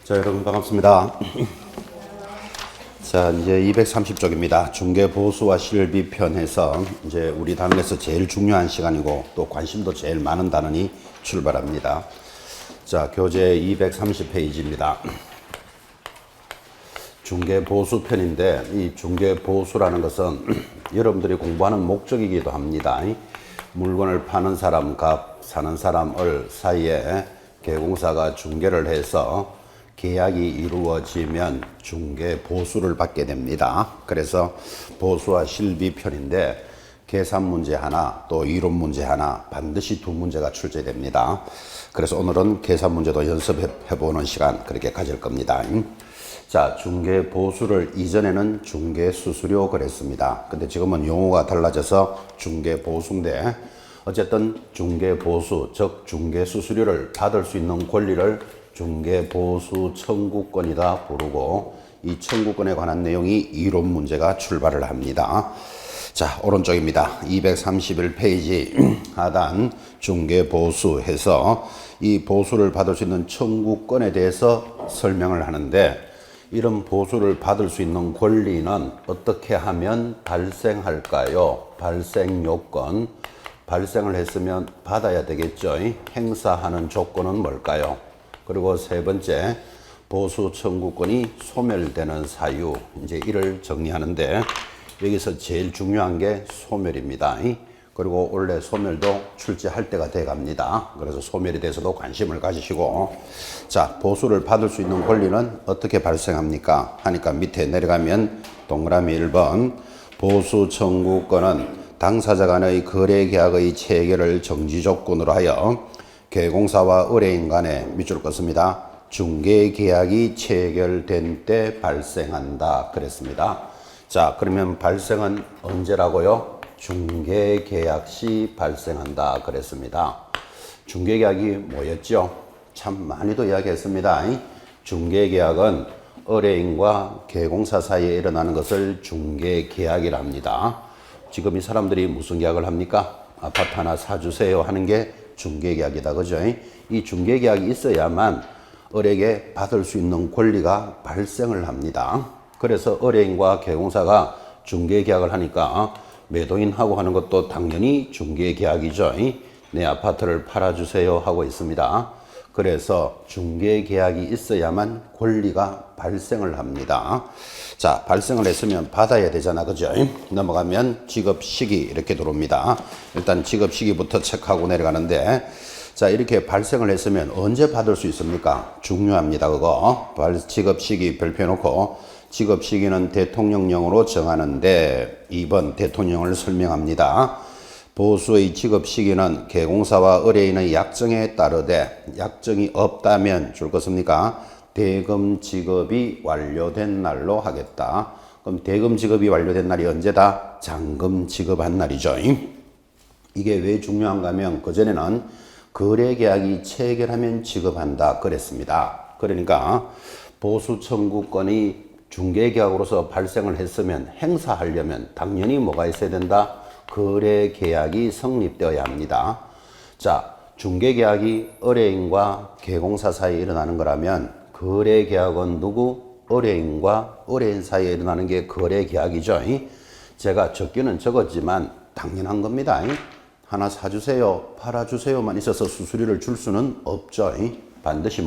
자, 여러분 반갑습니다. 자, 이제 230쪽입니다. 중개보수와 실비 편에서 이제 우리 단원에서 제일 중요한 시간이고 또 관심도 제일 많은 단원이 출발합니다. 자, 교재 230페이지입니다. 중개보수 편인데 이 중개보수라는 것은 여러분들이 공부하는 목적이기도 합니다. 물건을 파는 사람 값, 사는 사람 을 사이에 개공사가 중개를 해서 계약이 이루어지면 중개보수를 받게 됩니다. 그래서 보수와 실비 편인데 계산 문제 하나 또 이론 문제 하나 반드시 두 문제가 출제됩니다. 그래서 오늘은 계산 문제도 연습해보는 시간 그렇게 가질 겁니다. 자, 중개보수를 이전에는 중개수수료 그랬습니다. 근데 지금은 용어가 달라져서 중개보수인데 어쨌든 중개보수 즉 중개수수료를 받을 수 있는 권리를 중개보수 청구권이다 부르고 이 청구권에 관한 내용이 이론 문제가 출발을 합니다. 자, 오른쪽입니다. 231페이지 하단 중개보수 해서 이 보수를 받을 수 있는 청구권에 대해서 설명을 하는데 이런 보수를 받을 수 있는 권리는 어떻게 하면 발생할까요? 발생 요건. 발생을 했으면 받아야 되겠죠. 행사하는 조건은 뭘까요? 그리고 세 번째, 보수 청구권이 소멸되는 사유. 이제 이를 정리하는데 여기서 제일 중요한 게 소멸입니다. 그리고 원래 소멸도 출제할 때가 돼 갑니다. 그래서 소멸에 대해서도 관심을 가지시고 자, 보수를 받을 수 있는 권리는 어떻게 발생합니까? 하니까 밑에 내려가면 동그라미 1번 보수 청구권은 당사자 간의 거래 계약의 체결을 정지 조건으로 하여 개공사와 의뢰인 간에 밑줄 긋습니다. 중개 계약이 체결된 때 발생한다 그랬습니다. 자, 그러면 발생은 언제라고요? 중개 계약 시 발생한다 그랬습니다. 중개 계약이 뭐였죠? 참 많이도 이야기했습니다. 중개 계약은 의뢰인과 개공사 사이에 일어나는 것을 중개 계약이랍니다. 지금 이 사람들이 무슨 계약을 합니까? 아파트 하나 사주세요 하는 게 중개계약이다. 그죠? 이 중개계약이 있어야만 의뢰에게 받을 수 있는 권리가 발생을 합니다. 그래서 의뢰인과 개공사가 중개계약을 하니까 매도인하고 하는 것도 당연히 중개계약이죠. 내 아파트를 팔아주세요 하고 있습니다. 그래서 중개계약이 있어야만 권리가 발생을 합니다. 자, 발생을 했으면 받아야 되잖아. 그죠? 넘어가면 지급 시기 이렇게 들어옵니다. 일단 지급 시기부터 체크하고 내려가는데 자, 이렇게 발생을 했으면 언제 받을 수 있습니까? 중요합니다. 그거. 지급 시기 별표 놓고 지급 시기는 대통령령으로 정하는데 2번 대통령을 설명합니다. 보수의 지급 시기는 개공사와 의뢰인의 약정에 따르되 약정이 없다면 줄 것입니까? 대금 지급이 완료된 날로 하겠다. 그럼 대금 지급이 완료된 날이 언제다? 잔금 지급한 날이죠. 이게 왜 중요한가 하면 그전에는 거래 계약이 체결하면 지급한다 그랬습니다. 그러니까 보수 청구권이 중개 계약으로서 발생을 했으면 행사하려면 당연히 뭐가 있어야 된다? 거래 계약이 성립되어야 합니다. 자, 중개 계약이 의뢰인과 개공사 사이에 일어나는 거라면 거래 계약은 누구? 의뢰인과 의뢰인 사이에 일어나는 게 거래 계약이죠. 제가 적기는 적었지만 당연한 겁니다. 하나 사주세요, 팔아주세요만 있어서 수수료를 줄 수는 없죠. 반드시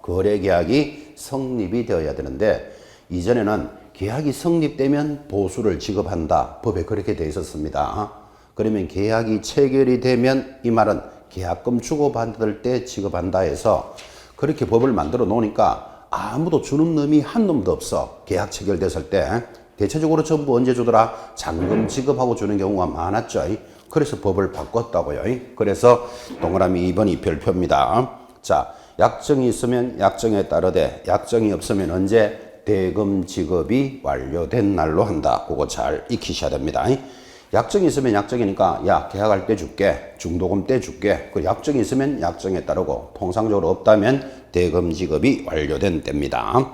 거래 계약이 성립이 되어야 되는데 이전에는 계약이 성립되면 보수를 지급한다. 법에 그렇게 되어 있었습니다. 그러면 계약이 체결이 되면 이 말은 계약금 주고받을 때 지급한다 해서 그렇게 법을 만들어 놓으니까 아무도 주는 놈이 한 놈도 없어. 계약 체결됐을 때 대체적으로 전부 언제 주더라? 잔금 지급하고 주는 경우가 많았죠. 그래서 법을 바꿨다고요. 그래서 동그라미 2번이 별표입니다. 자, 약정이 있으면 약정에 따르되 약정이 없으면 언제? 대금 지급이 완료된 날로 한다. 그거 잘 익히셔야 됩니다. 약정이 있으면 약정이니까 야, 계약할 때 줄게. 중도금 때 줄게. 그 약정이 있으면 약정에 따르고 통상적으로 없다면 대금 지급이 완료된 때입니다.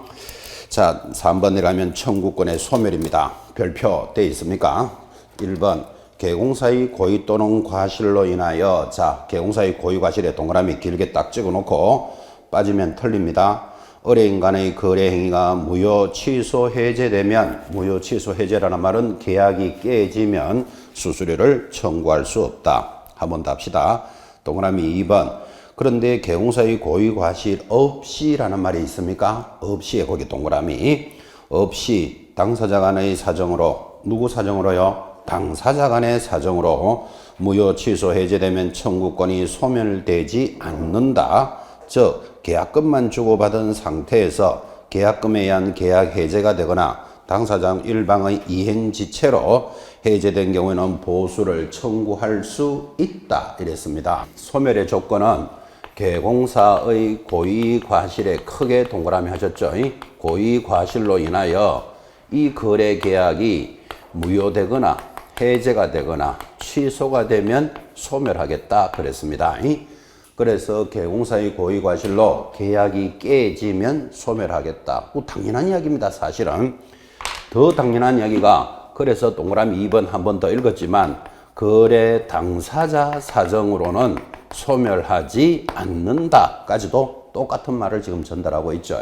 자, 3번 내려가면 청구권의 소멸입니다. 별표 돼 있습니까? 1번 개공사의 고의 또는 과실로 인하여 자, 개공사의 고의 과실에 동그라미 길게 딱 찍어 놓고 빠지면 틀립니다. 의뢰인 간의 거래 행위가 무효 취소 해제되면, 무효 취소 해제라는 말은 계약이 깨지면 수수료를 청구할 수 없다. 한번 답시다. 동그라미 2번. 그런데 개공사의 고의 과실 없이라는 말이 있습니까? 없이에 거기 동그라미. 없이 당사자 간의 사정으로, 누구 사정으로요? 당사자 간의 사정으로 무효 취소 해제되면 청구권이 소멸되지 않는다. 즉 계약금만 주고받은 상태에서 계약금에 의한 계약 해제가 되거나 당사자 일방의 이행지체로 해제된 경우에는 보수를 청구할 수 있다. 이랬습니다. 소멸의 조건은 개공사의 고의 과실에 크게 동그라미 하셨죠. 고의 과실로 인하여 이 거래 계약이 무효되거나 해제가 되거나 취소가 되면 소멸하겠다 그랬습니다. 그래서 개공사의 고의 과실로 계약이 깨지면 소멸하겠다. 당연한 이야기입니다. 사실은 더 당연한 이야기가, 그래서 동그라미 2번 한 번 더 읽었지만 거래 당사자 사정으로는 소멸하지 않는다까지도 똑같은 말을 지금 전달하고 있죠.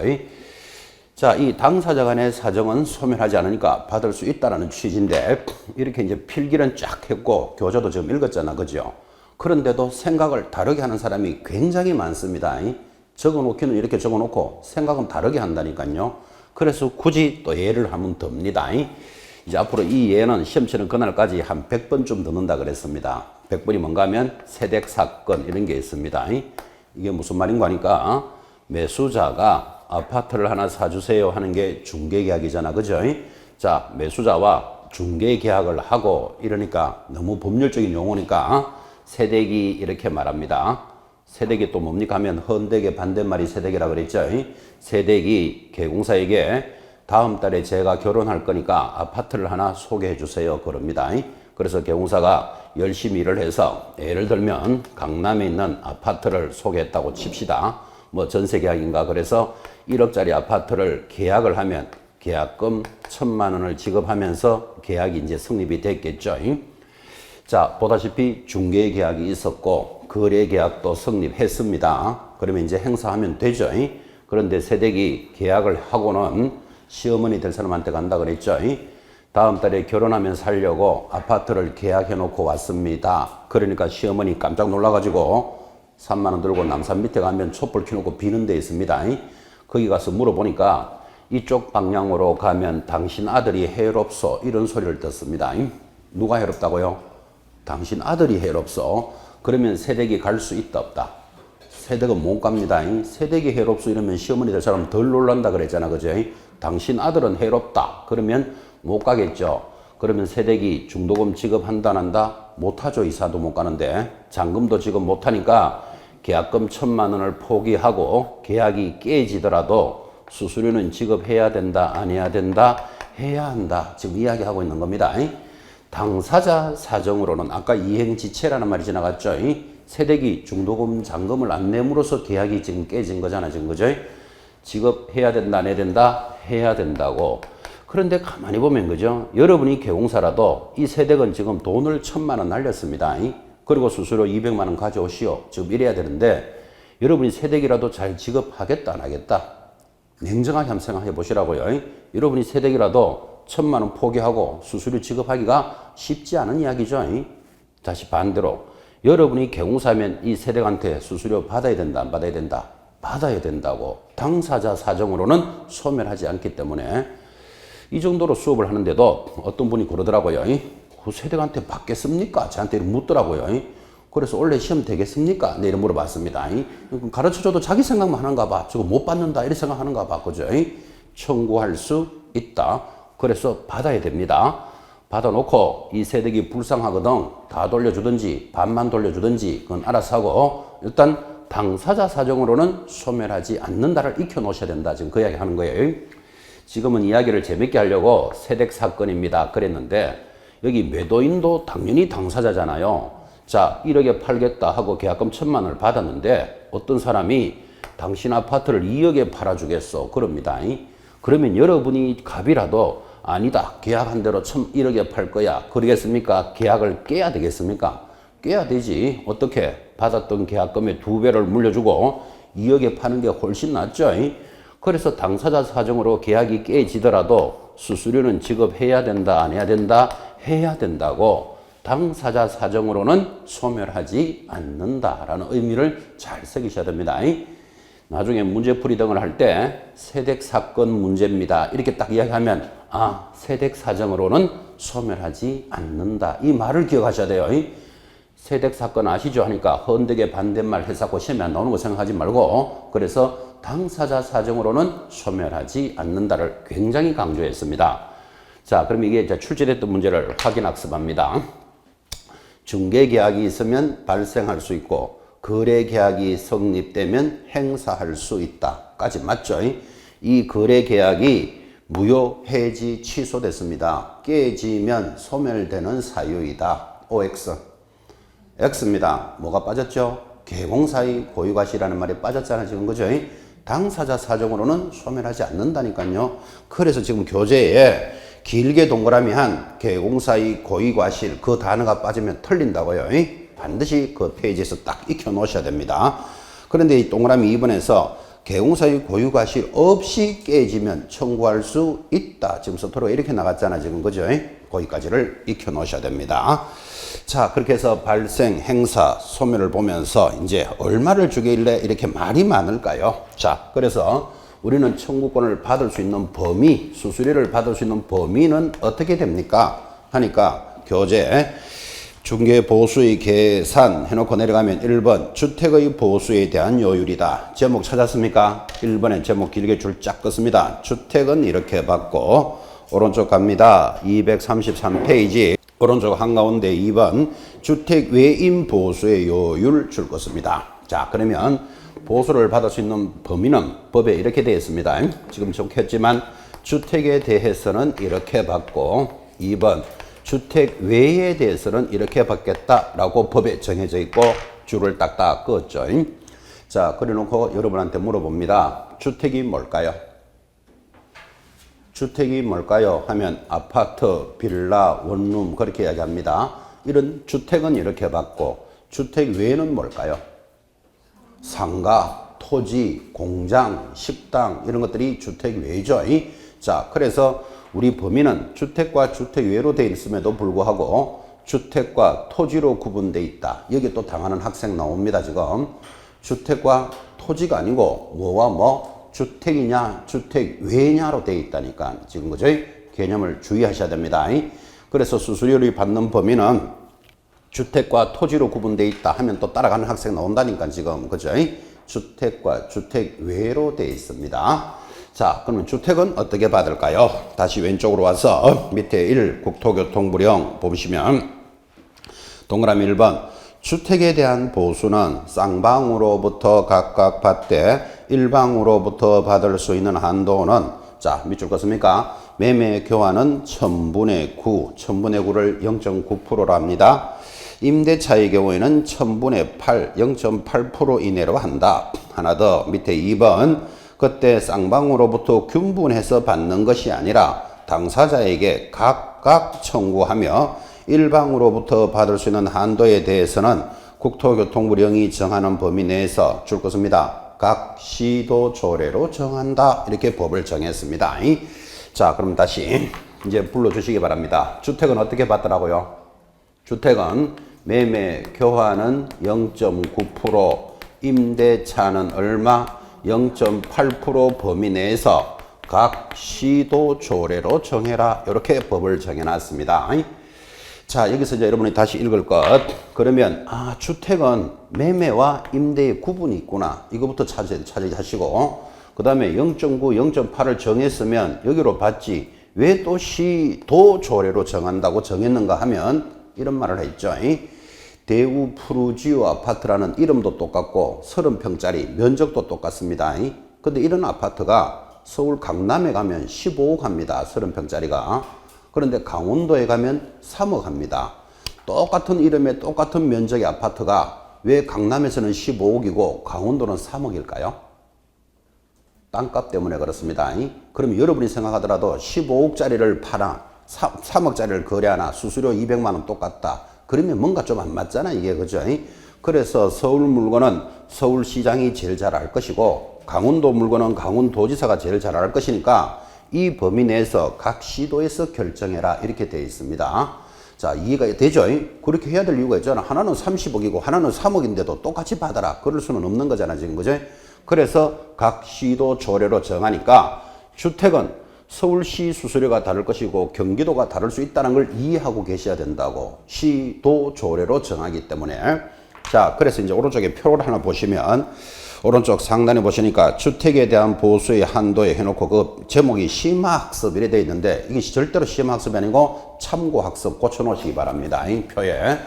자, 이 당사자 간의 사정은 소멸하지 않으니까 받을 수 있다는 취지인데, 이렇게 이제 필기는 쫙 했고 교재도 지금 읽었잖아, 그죠? 그런데도 생각을 다르게 하는 사람이 굉장히 많습니다. 적어놓기는 이렇게 적어놓고 생각은 다르게 한다니까요. 그래서 굳이 또 예를 하면 듭니다. 이제 앞으로 이 예는 시험 치는 그날까지 한 100번쯤 듣는다 그랬습니다. 100번이 뭔가 하면 세댁 사건 이런 게 있습니다. 이게 무슨 말인가 하니까 매수자가 아파트를 하나 사주세요 하는 게 중개계약이잖아, 그죠? 자, 매수자와 중개계약을 하고 이러니까 너무 법률적인 용어니까 세댁이 이렇게 말합니다. 세댁이 또 뭡니까 하면 헌댁의 반대말이 세댁이라 그랬죠. 세댁이 개공사에게 다음 달에 제가 결혼할 거니까 아파트를 하나 소개해 주세요 그럽니다. 그래서 개공사가 열심히 일을 해서 예를 들면 강남에 있는 아파트를 소개했다고 칩시다. 뭐 전세계약인가 그래서 1억짜리 아파트를 계약을 하면 계약금 1,000만 원을 지급하면서 계약이 이제 성립이 됐겠죠. 자, 보다시피 중개계약이 있었고 거래계약도 성립했습니다. 그러면 이제 행사하면 되죠. 그런데 세댁이 계약을 하고는 시어머니 될 사람한테 간다 그랬죠. 다음 달에 결혼하면 살려고 아파트를 계약해 놓고 왔습니다. 그러니까 시어머니 깜짝 놀라가지고 3만 원 들고 남산 밑에 가면 촛불 켜놓고 비는 데 있습니다. 거기 가서 물어보니까 이쪽 방향으로 가면 당신 아들이 해롭소 이런 소리를 듣습니다. 누가 해롭다고요? 당신 아들이 해롭소. 그러면 세댁이 갈 수 있다 없다? 세댁은 못 갑니다. 세댁이 해롭소 이러면 시어머니 될 사람 덜 놀란다 그랬잖아, 그죠? 당신 아들은 해롭다 그러면 못 가겠죠. 그러면 세댁이 중도금 지급한다 안 한다? 못하죠. 이사도 못 가는데 잔금도 지급 못하니까 계약금 1,000만 원을 포기하고 계약이 깨지더라도 수수료는 지급해야 된다 안 해야 된다? 해야 한다. 지금 이야기하고 있는 겁니다. 당사자 사정으로는 아까 이행지체라는 말이 지나갔죠. 세댁이 중도금 잔금을 안 내므로써 계약이 지금 깨진 거잖아, 지금 그죠? 지급해야 된다 안 해야 된다? 해야 된다고. 그런데 가만히 보면 그죠? 여러분이 개공사라도 이 세댁은 지금 돈을 1,000만 원 날렸습니다. 그리고 수수료 200만 원 가져오시오. 지금 이래야 되는데 여러분이 세댁이라도 잘 지급하겠다 안 하겠다? 냉정하게 한번 생각해 보시라고요. 여러분이 세댁이라도 1,000만 원 포기하고 수수료 지급하기가 쉽지 않은 이야기죠. 다시 반대로 여러분이 개공사면 이 세댁한테 수수료 받아야 된다 안 받아야 된다? 받아야 된다고. 당사자 사정으로는 소멸하지 않기 때문에 이 정도로 수업을 하는데도 어떤 분이 그러더라고요. 그 세댁한테 받겠습니까? 저한테 묻더라고요. 그래서 원래 시험 되겠습니까? 네, 이런 물어봤습니다. 가르쳐줘도 자기 생각만 하는가 봐. 저거 못 받는다 이렇게 생각하는가 봐. 그죠? 청구할 수 있다. 그래서 받아야 됩니다. 받아놓고 이 세댁이 불쌍하거든 다 돌려주든지 반만 돌려주든지 그건 알아서 하고 일단 당사자 사정으로는 소멸하지 않는다를 익혀놓으셔야 된다. 지금 그 이야기 하는 거예요. 지금은 이야기를 재밌게 하려고 세댁 사건입니다 그랬는데 여기 매도인도 당연히 당사자잖아요. 자, 1억에 팔겠다 하고 계약금 1,000만 원을 받았는데 어떤 사람이 당신 아파트를 2억에 팔아주겠어 그럽니다. 그러면 여러분이 갑이라도 아니다 계약한 대로 1억에 팔 거야 그러겠습니까? 계약을 깨야 되겠습니까? 깨야 되지. 어떻게? 받았던 계약금의 2배를 물려주고 2억에 파는 게 훨씬 낫죠. 그래서 당사자 사정으로 계약이 깨지더라도 수수료는 지급해야 된다, 안 해야 된다? 해야 된다고 당사자 사정으로는 소멸하지 않는다라는 의미를 잘 새기셔야 됩니다. 나중에 문제풀이 등을 할 때 세댁 사건 문제입니다. 이렇게 딱 이야기하면 세댁 사정으로는 소멸하지 않는다. 이 말을 기억하셔야 돼요. 세댁 사건 아시죠? 하니까 헌되게 반대말 해석고 시험에 안 나오는 거 생각하지 말고 그래서 당사자 사정으로는 소멸하지 않는다를 굉장히 강조했습니다. 자, 그럼 이게 이제 출제됐던 문제를 확인 학습합니다. 중개계약이 있으면 발생할 수 있고 거래계약이 성립되면 행사할 수 있다까지 맞죠? 이 거래계약이 무효, 해지, 취소됐습니다. 깨지면 소멸되는 사유이다. OX. X입니다. 뭐가 빠졌죠? 계공사의 고유과실이라는 말이 빠졌잖아요. 지금 그죠? 당사자 사정으로는 소멸하지 않는다니까요. 그래서 지금 교재에 길게 동그라미 한 계공사의 고유과실 그 단어가 빠지면 틀린다고요. 반드시 그 페이지에서 딱 익혀 놓으셔야 됩니다. 그런데 이 동그라미 2번에서 계공사의 고유과실 없이 깨지면 청구할 수 있다. 지금 서투르 이렇게 나갔잖아. 지금 그죠? 거기까지를 익혀 놓으셔야 됩니다. 자, 그렇게 해서 발생, 행사, 소멸을 보면서 이제 얼마를 주길래 이렇게 말이 많을까요? 자, 그래서 우리는 청구권을 받을 수 있는 범위, 수수료를 받을 수 있는 범위는 어떻게 됩니까? 하니까 교재 중개 보수의 계산 해놓고 내려가면 1번 주택의 보수에 대한 요율이다. 제목 찾았습니까? 1번에 제목 길게 줄 쫙 껐습니다. 주택은 이렇게 받고 오른쪽 갑니다. 233페이지 오른쪽 한가운데 2번 주택 외인 보수의 요율 줄 것입니다. 자, 그러면 보수를 받을 수 있는 범위는 법에 이렇게 되어 있습니다. 지금 적혔지만 주택에 대해서는 이렇게 받고 2번 주택 외에 대해서는 이렇게 받겠다라고 법에 정해져 있고 줄을 딱딱 그었죠. 자, 그래놓고 여러분한테 물어봅니다. 주택이 뭘까요? 주택이 뭘까요? 하면 아파트, 빌라, 원룸 그렇게 이야기합니다. 이런 주택은 이렇게 받고 주택 외에는 뭘까요? 상가, 토지, 공장, 식당 이런 것들이 주택 외죠. 자, 그래서 우리 범위는 주택과 주택 외로 되어 있음에도 불구하고 주택과 토지로 구분되어 있다. 여기 또 당하는 학생 나옵니다. 지금 주택과 토지가 아니고 뭐와 뭐 주택이냐 주택 외냐로 되어 있다니까 지금 그죠? 개념을 주의하셔야 됩니다. 그래서 수수료를 받는 범위는 주택과 토지로 구분되어 있다 하면 또 따라가는 학생 나온다니까 지금 그죠? 주택과 주택 외로 되어 있습니다. 자, 그러면 주택은 어떻게 받을까요? 다시 왼쪽으로 와서 밑에 1 국토교통부령 보시면 동그라미 1번 주택에 대한 보수는 쌍방으로부터 각각 받되 일방으로부터 받을 수 있는 한도는 자, 밑줄 껐습니까? 매매 교환은 1000분의 9, 1000분의 9를 0.9%로 합니다. 임대차의 경우에는 1000분의 8, 0.8% 이내로 한다. 하나 더 밑에 2번 그때 쌍방으로부터 균분해서 받는 것이 아니라 당사자에게 각각 청구하며 일방으로부터 받을 수 있는 한도에 대해서는 국토교통부령이 정하는 범위 내에서 줄 것입니다. 각 시도 조례로 정한다. 이렇게 법을 정했습니다. 자, 그럼 다시 이제 불러주시기 바랍니다. 주택은 어떻게 받더라고요? 주택은 매매 교환은 0.9%, 임대차는 얼마? 0.8% 범위 내에서 각 시도 조례로 정해라. 이렇게 법을 정해놨습니다. 자, 여기서 이제 여러분이 다시 읽을 것. 그러면 주택은 매매와 임대의 구분이 있구나. 이거부터 차지하시고 그 다음에 0.9, 0.8을 정했으면 여기로 받지 왜 또 시도 조례로 정한다고 정했는가 하면 이런 말을 했죠. 대우 푸르지오 아파트라는 이름도 똑같고 30평짜리 면적도 똑같습니다. 근데 이런 아파트가 서울 강남에 가면 15억 합니다. 30평짜리가. 그런데 강원도에 가면 3억 합니다. 똑같은 이름의 똑같은 면적의 아파트가 왜 강남에서는 15억이고 강원도는 3억일까요? 땅값 때문에 그렇습니다. 그럼 여러분이 생각하더라도 15억짜리를 파나 3억짜리를 거래하나 수수료 200만 원 똑같다. 그러면 뭔가 좀 안 맞잖아 이게 그죠? 그래서 서울 물건은 서울시장이 제일 잘 알 것이고 강원도 물건은 강원도지사가 제일 잘 알 것이니까 이 범위 내에서 각 시도에서 결정해라 이렇게 되어 있습니다. 자, 이해가 되죠? 그렇게 해야 될 이유가 있잖아. 하나는 30억이고 하나는 3억인데도 똑같이 받아라. 그럴 수는 없는 거잖아 지금, 그죠? 그래서 각 시도 조례로 정하니까 주택은 서울시 수수료가 다를 것이고 경기도가 다를 수 있다는 걸 이해하고 계셔야 된다고. 시도 조례로 정하기 때문에. 자, 그래서 이제 오른쪽에 표를 하나 보시면 오른쪽 상단에 보시니까 주택에 대한 보수의 한도에 해놓고 그 제목이 심화학습 이래 되어 있는데 이게 절대로 심화학습이 아니고 참고학습 고쳐놓으시기 바랍니다. 이 표에.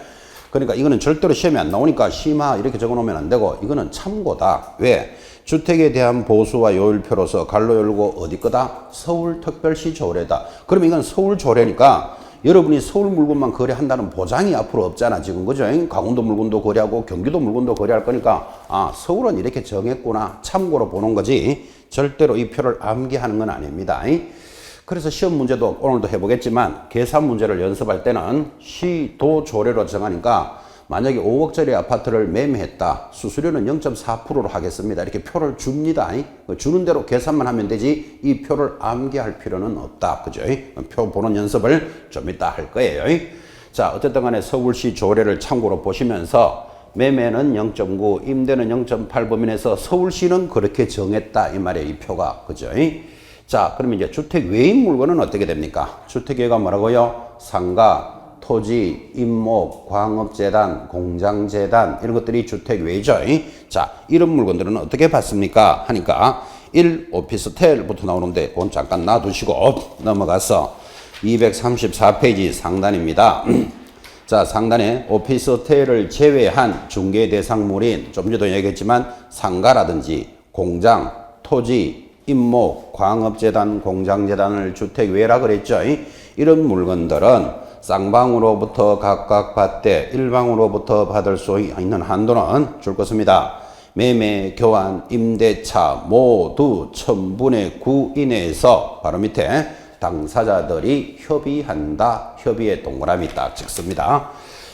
그러니까 이거는 절대로 시험에 안 나오니까 심화 이렇게 적어놓으면 안 되고 이거는 참고다. 왜? 주택에 대한 보수와 요율표로서 갈로 열고 어디 거다? 서울특별시 조례다. 그럼 이건 서울 조례니까 여러분이 서울 물건만 거래한다는 보장이 앞으로 없잖아 지금, 그죠? 강원도 물건도 거래하고 경기도 물건도 거래할 거니까 아, 서울은 이렇게 정했구나 참고로 보는 거지 절대로 이 표를 암기하는 건 아닙니다. 그래서 시험 문제도 오늘도 해보겠지만 계산 문제를 연습할 때는 시도 조례로 정하니까 만약에 5억짜리 아파트를 매매했다. 수수료는 0.4%로 하겠습니다. 이렇게 표를 줍니다. 주는 대로 계산만 하면 되지 이 표를 암기할 필요는 없다. 그죠? 표 보는 연습을 좀 이따 할 거예요. 자, 어쨌든 간에 서울시 조례를 참고로 보시면서 매매는 0.9, 임대는 0.8 범위 내에서 서울시는 그렇게 정했다. 이 말이에요. 이 표가. 그죠? 자, 그러면 이제 주택 외인 물건은 어떻게 됩니까? 주택 외가 뭐라고요? 상가, 토지, 임목, 광업재단, 공장재단 이런 것들이 주택 외죠. 자, 이런 물건들은 어떻게 받습니까? 하니까 1. 오피스텔부터 나오는데 그건 잠깐 놔두시고 넘어가서 234페이지 상단입니다. 자, 상단에 오피스텔을 제외한 중개 대상물인 좀 전에도 얘기했지만 상가라든지 공장, 토지, 임목, 광업재단, 공장재단을 주택 외라 그랬죠. 이런 물건들은 쌍방으로부터 각각 받되 일방으로부터 받을 수 있는 한도는 줄 것입니다. 매매, 교환, 임대차 모두 1000분의 9 이내에서 바로 밑에 당사자들이 협의한다. 협의의 동그라미 딱 찍습니다.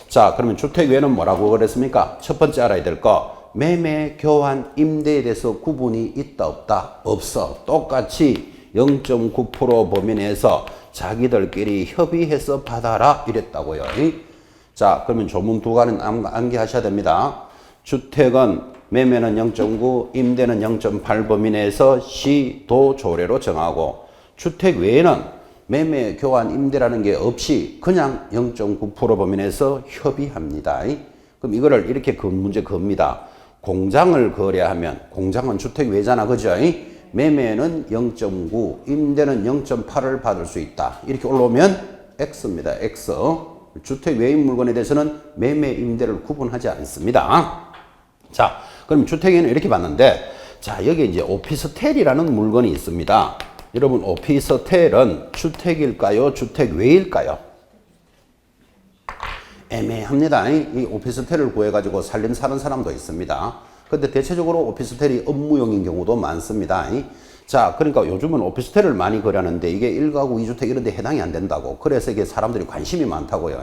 자, 그러면 주택 외에는 뭐라고 그랬습니까? 첫 번째 알아야 될 거. 매매, 교환, 임대에 대해서 구분이 있다 없다? 없어. 똑같이 0.9% 범위 내에서 자기들끼리 협의해서 받아라 이랬다고요. 자, 그러면 조문 두 가지는 암기하셔야 됩니다. 주택은 매매는 0.9, 임대는 0.8 범위 내에서 시도 조례로 정하고 주택 외에는 매매, 교환, 임대라는 게 없이 그냥 0.9% 범위 내에서 협의합니다. 그럼 이거를 이렇게 문제 겁니다. 공장을 거래하면 공장은 주택 외잖아, 그죠? 매매는 0.9, 임대는 0.8을 받을 수 있다. 이렇게 올라오면 X입니다. X. 주택 외인 물건에 대해서는 매매, 임대를 구분하지 않습니다. 자, 그럼 주택에는 이렇게 봤는데, 자, 여기 이제 오피스텔이라는 물건이 있습니다. 여러분, 오피스텔은 주택일까요? 주택 외일까요? 애매합니다. 이 오피스텔을 구해가지고 살림 사는 사람도 있습니다. 근데 대체적으로 오피스텔이 업무용인 경우도 많습니다. 자, 그러니까 요즘은 오피스텔을 많이 거래하는데 이게 1가구 2주택 이런 데 해당이 안 된다고. 그래서 이게 사람들이 관심이 많다고요.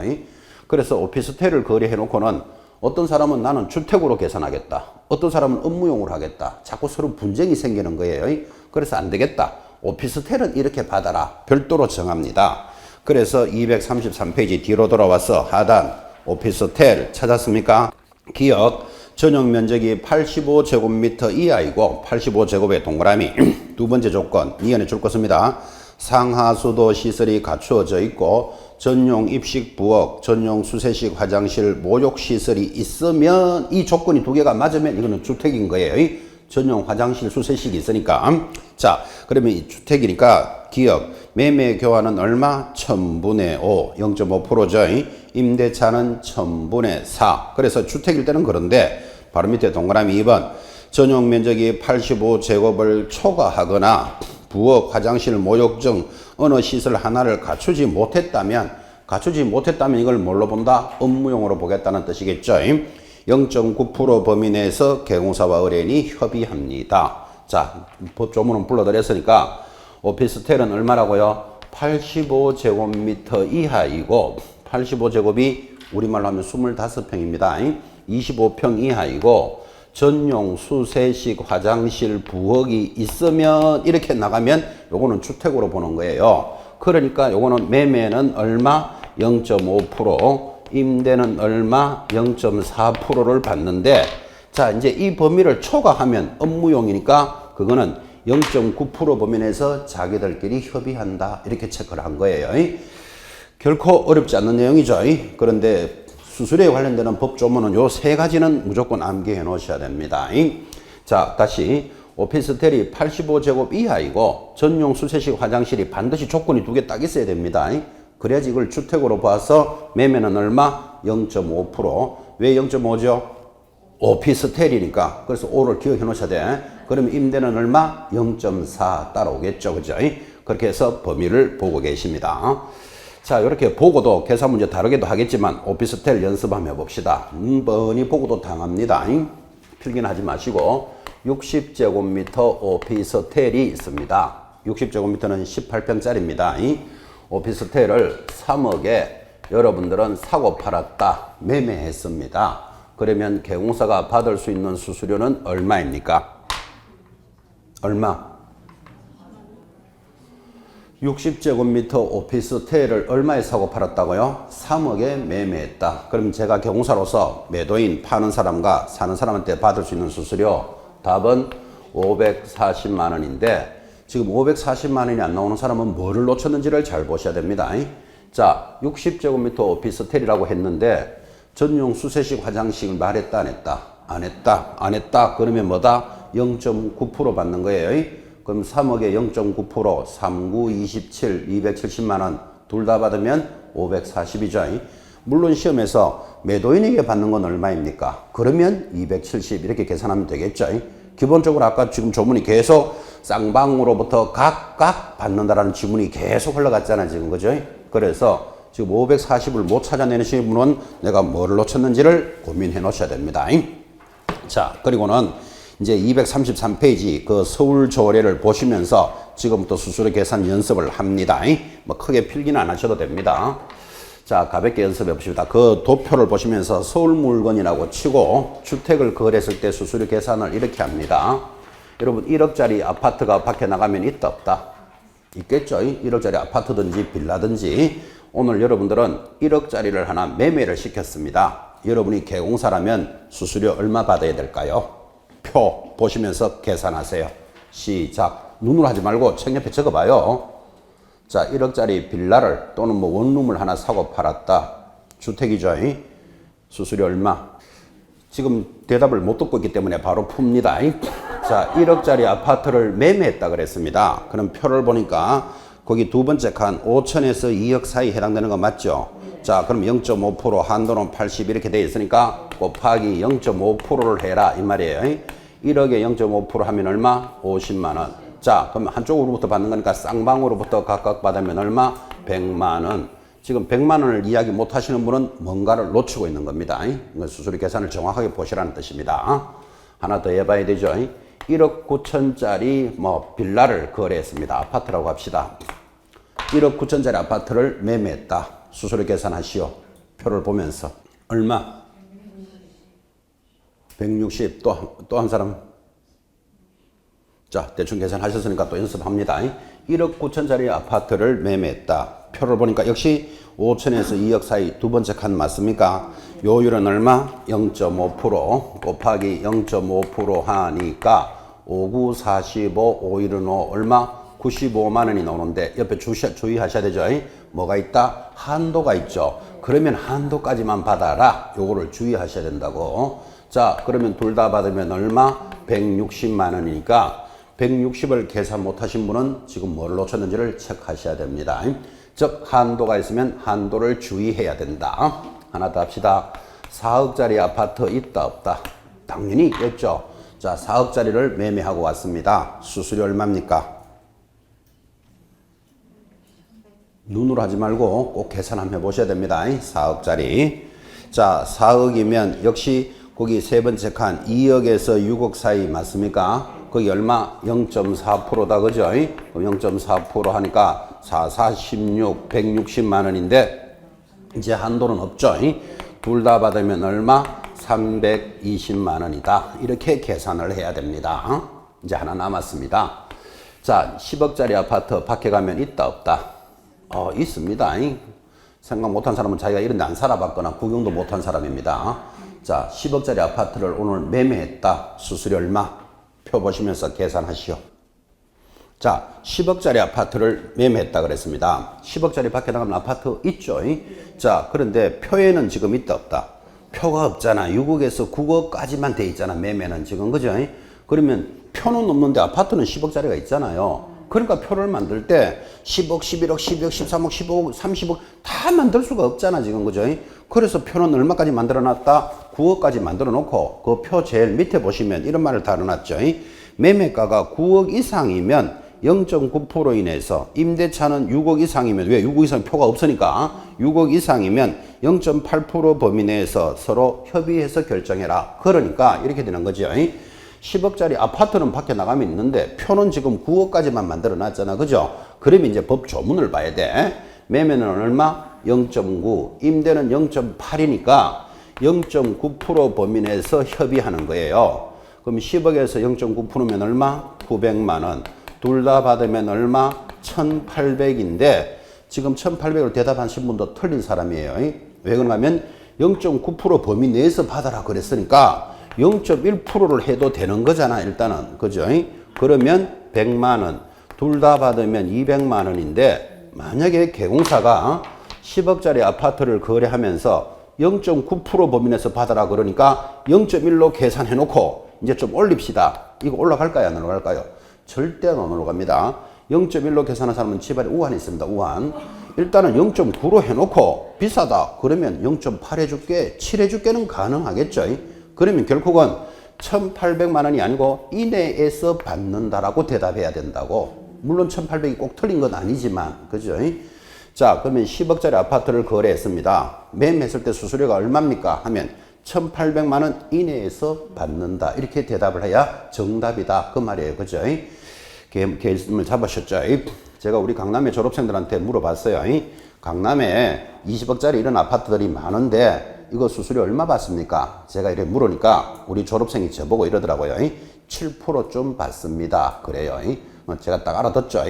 그래서 오피스텔을 거래해 놓고는 어떤 사람은 나는 주택으로 계산하겠다. 어떤 사람은 업무용으로 하겠다. 자꾸 서로 분쟁이 생기는 거예요. 그래서 안 되겠다. 오피스텔은 이렇게 받아라. 별도로 정합니다. 그래서 233페이지 뒤로 돌아와서 하단 오피스텔 찾았습니까? 기억. 전용 면적이 85제곱미터 이하이고 85제곱의 동그라미. 두 번째 조건 이안에 줄 것입니다. 상하수도 시설이 갖추어져 있고 전용 입식 부엌, 전용 수세식 화장실, 목욕 시설이 있으면 이 조건이 두 개가 맞으면 이거는 주택인 거예요. 전용 화장실, 수세식이 있으니까. 자, 그러면 이 주택이니까 기억. 매매 교환은 얼마? 1000분의 5, 0.5%죠. 임대차는 1000분의 4. 그래서 주택일 때는 그런데 바로 밑에 동그라미 2번. 전용 면적이 85제곱을 초과하거나 부엌, 화장실, 목욕 등 어느 시설 하나를 갖추지 못했다면 이걸 뭘로 본다? 업무용으로 보겠다는 뜻이겠죠. 0.9% 범위 내에서 개공사와 의뢰인이 협의합니다. 자, 법조문은 불러드렸으니까 오피스텔은 얼마라고요? 85제곱미터 이하이고 85제곱이 우리말로 하면 25평입니다. 25평 이하이고 전용 수세식 화장실 부엌이 있으면 이렇게 나가면 요거는 주택으로 보는 거예요. 그러니까 요거는 매매는 얼마? 0.5%, 임대는 얼마? 0.4%를 받는데, 자, 이제 이 범위를 초과하면 업무용이니까 그거는 0.9% 범위내에서 자기들끼리 협의한다. 이렇게 체크를 한 거예요. 결코 어렵지 않는 내용이죠. 그런데 수수료에 관련되는 법조문은 요 세 가지는 무조건 암기해 놓으셔야 됩니다. 자, 다시 오피스텔이 85제곱 이하이고 전용 수세식 화장실이 반드시 조건이 두 개 딱 있어야 됩니다. 그래야지 이걸 주택으로 봐서 매매는 얼마? 0.5%. 왜 0.5죠? 오피스텔이니까. 그래서 5를 기억해 놓으셔야 돼. 그러면 임대는 얼마? 0.4 따라오겠죠. 그죠? 그렇게 해서 범위를 보고 계십니다. 자, 이렇게 보고도 계산 문제 다르게도 하겠지만 오피스텔 연습 한번 해봅시다. 뻔히 보고도 당합니다. 필기는 하지 마시고 60제곱미터 오피스텔이 있습니다. 60제곱미터는 18평짜리입니다. 오피스텔을 3억에 여러분들은 사고 팔았다. 매매했습니다. 그러면 개공사가 받을 수 있는 수수료는 얼마입니까? 얼마? 60제곱미터 오피스텔을 얼마에 사고 팔았다고요? 3억에 매매했다. 그럼 제가 개공사로서 매도인 파는 사람과 사는 사람한테 받을 수 있는 수수료 답은 540만 원인데 지금 540만 원이 안 나오는 사람은 뭐를 놓쳤는지를 잘 보셔야 됩니다. 자, 60제곱미터 오피스텔이라고 했는데 전용 수세식 화장실을 말했다 안 했다? 안 했다. 안 했다. 그러면 뭐다? 0.9% 받는 거예요. 그럼 3억에 0.9%, 39, 27, 270만 원 둘 다 받으면 540이죠. 물론 시험에서 매도인에게 받는 건 얼마입니까? 그러면 270 이렇게 계산하면 되겠죠. 기본적으로 아까 지금 조문이 계속 쌍방으로부터 각각 받는다라는 지문이 계속 흘러갔잖아요. 지금 그죠? 그래서 지금 540을 못 찾아내시는 분은 내가 뭐를 놓쳤는지를 고민해 놓으셔야 됩니다. 자, 그리고는 이제 233페이지 그 서울 조례를 보시면서 지금부터 수수료 계산 연습을 합니다. 뭐 크게 필기는 안 하셔도 됩니다. 자, 가볍게 연습해 봅시다. 그 도표를 보시면서 서울 물건이라고 치고 주택을 거래했을 때 수수료 계산을 이렇게 합니다. 여러분 1억짜리 아파트가 밖에 나가면 있다 없다? 있겠죠. 1억짜리 아파트든지 빌라든지 오늘 여러분들은 1억짜리를 하나 매매를 시켰습니다. 여러분이 개공사라면 수수료 얼마 받아야 될까요? 표 보시면서 계산하세요. 시작. 눈으로 하지 말고 책 옆에 적어봐요. 자, 1억짜리 빌라를 또는 뭐 원룸을 하나 사고 팔았다. 주택이죠. 수수료 얼마? 지금 대답을 못 듣고 있기 때문에 바로 풉니다. 자, 1억짜리 아파트를 매매했다 그랬습니다. 그럼 표를 보니까 거기 두 번째 칸 5천에서 2억 사이 해당되는 거 맞죠? 자, 그럼 0.5% 한도는 80 이렇게 돼 있으니까 곱하기 0.5%를 해라 이 말이에요. 1억에 0.5% 하면 얼마? 50만 원. 자, 그럼 한쪽으로부터 받는 거니까 쌍방으로부터 각각 받으면 얼마? 100만 원. 지금 100만 원을 이야기 못 하시는 분은 뭔가를 놓치고 있는 겁니다. 수수료 계산을 정확하게 보시라는 뜻입니다. 하나 더 해봐야 되죠. 1억 9천짜리 뭐 빌라를 거래했습니다. 아파트라고 합시다. 1억 9천짜리 아파트를 매매했다. 수수료 계산하시오. 표를 보면서 얼마? 160. 또 한 사람. 자, 대충 계산하셨으니까 또 연습합니다. 1억 9천짜리 아파트를 매매했다. 표를 보니까 역시 5천에서 2억 사이 두 번째 칸 맞습니까? 요율은 얼마? 0.5% 곱하기 0.5% 하니까 5, 9, 45, 5, 1은 5 얼마? 95만 원이 나오는데 옆에 주의하셔야 되죠. 뭐가 있다? 한도가 있죠. 그러면 한도까지만 받아라. 요거를 주의하셔야 된다고. 자, 그러면 둘 다 받으면 얼마? 160만 원이니까 160을 계산 못하신 분은 지금 뭘 놓쳤는지를 체크하셔야 됩니다. 즉 한도가 있으면 한도를 주의해야 된다. 하나 더 합시다. 4억짜리 아파트 있다 없다? 당연히 있겠죠. 자, 4억짜리를 매매하고 왔습니다. 수수료 얼마입니까? 눈으로 하지 말고 꼭 계산 한번 해보셔야 됩니다. 4억짜리. 자, 4억이면 역시 거기 세 번째 칸 2억에서 6억 사이 맞습니까? 거기 얼마? 0.4%다 그죠? 0.4% 하니까 4, 46, 160만 원인데 이제 한도는 없죠. 둘 다 받으면 얼마? 320만 원이다. 이렇게 계산을 해야 됩니다. 이제 하나 남았습니다. 자, 10억짜리 아파트 밖에 가면 있다 없다? 있습니다. 생각 못한 사람은 자기가 이런 데 안 살아봤거나 구경도 못한 사람입니다. 자, 10억짜리 아파트를 오늘 매매했다. 수수료 얼마? 표 보시면서 계산하시오. 자, 10억짜리 아파트를 매매했다 그랬습니다. 10억짜리 밖에 나가면 아파트 있죠. 자, 그런데 표에는 지금 있다 없다? 표가 없잖아. 6억에서 9억까지만 돼 있잖아. 매매는 지금, 그죠? 그러면 표는 없는데 아파트는 10억짜리가 있잖아요. 그러니까 표를 만들 때 10억, 11억, 12억, 13억, 15억, 30억 다 만들 수가 없잖아, 지금, 그죠? 그래서 표는 얼마까지 만들어 놨다? 9억까지 만들어 놓고 그 표 제일 밑에 보시면 이런 말을 달아놨죠. 매매가가 9억 이상이면 0.9% 인해서 임대차는 6억 이상이면, 왜 6억 이상 표가 없으니까 6억 이상이면 0.8% 범위 내에서 서로 협의해서 결정해라. 그러니까 이렇게 되는 거죠. 10억짜리 아파트는 밖에 나가면 있는데 표는 지금 9억까지만 만들어 놨잖아. 그죠? 그러면 이제 법 조문을 봐야 돼. 매매는 얼마? 0.9. 임대는 0.8이니까 0.9% 범위 내에서 협의하는 거예요. 그럼 10억에서 0.9%면 얼마? 900만 원. 둘 다 받으면 얼마? 1,800인데 지금 1,800으로 대답하신 분도 틀린 사람이에요. 왜 그런가 하면 0.9% 범위 내에서 받아라 그랬으니까 0.1%를 해도 되는 거잖아, 일단은. 그죠? 그러면 100만 원. 둘 다 받으면 200만 원인데 만약에 개공사가 10억짜리 아파트를 거래하면서 0.9% 범위 내에서 받아라 그러니까 0.1로 계산해 놓고 이제 좀 올립시다. 이거 올라갈까요? 안 올라갈까요? 절대 안 올라갑니다. 0.1로 계산한 사람은 집안에 우환이 있습니다. 우환. 일단은 0.9로 해놓고 비싸다. 그러면 0.8 해줄게, 7 해줄게는 가능하겠죠. 그러면 결국은 1,800만 원이 아니고 이내에서 받는다라고 대답해야 된다고. 물론 1,800이 꼭 틀린 건 아니지만, 그죠? 자, 그러면 10억짜리 아파트를 거래했습니다. 매매했을 때 수수료가 얼마입니까? 하면 1,800만 원 이내에서 받는다. 이렇게 대답을 해야 정답이다. 그 말이에요. 그죠? 개념을 잡으셨죠? 제가 우리 강남의 졸업생들한테 물어봤어요. 강남에 20억짜리 이런 아파트들이 많은데 이거 수수료 얼마 받습니까? 제가 이렇게 물으니까 우리 졸업생이 저보고 이러더라고요. 7% 받습니다. 그래요. 제가 딱 알아듣죠.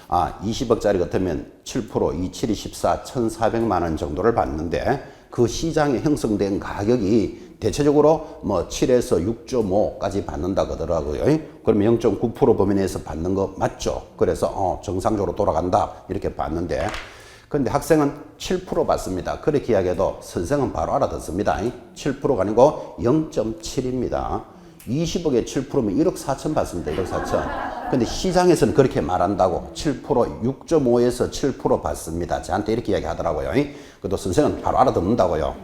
20억짜리 같으면 7%, 27, 24, 1,400만 원 정도를 받는데 그 시장에 형성된 가격이 대체적으로 뭐 7에서 6.5까지 받는다 그러더라고요. 그러면 0.9% 범위 내에서 받는 거 맞죠? 그래서 정상적으로 돌아간다 이렇게 받는데, 근데 학생은 7% 받습니다. 그렇게 이야기해도 선생은 바로 알아듣습니다. 7%가 아니고 0.7입니다. 20억에 7%면 1억 4천 받습니다. 1억 4천. 근데 시장에서는 그렇게 말한다고. 7%, 6.5에서 7% 받습니다. 저한테 이렇게 이야기 하더라고요. 그래도 선생은 바로 알아듣는다고요.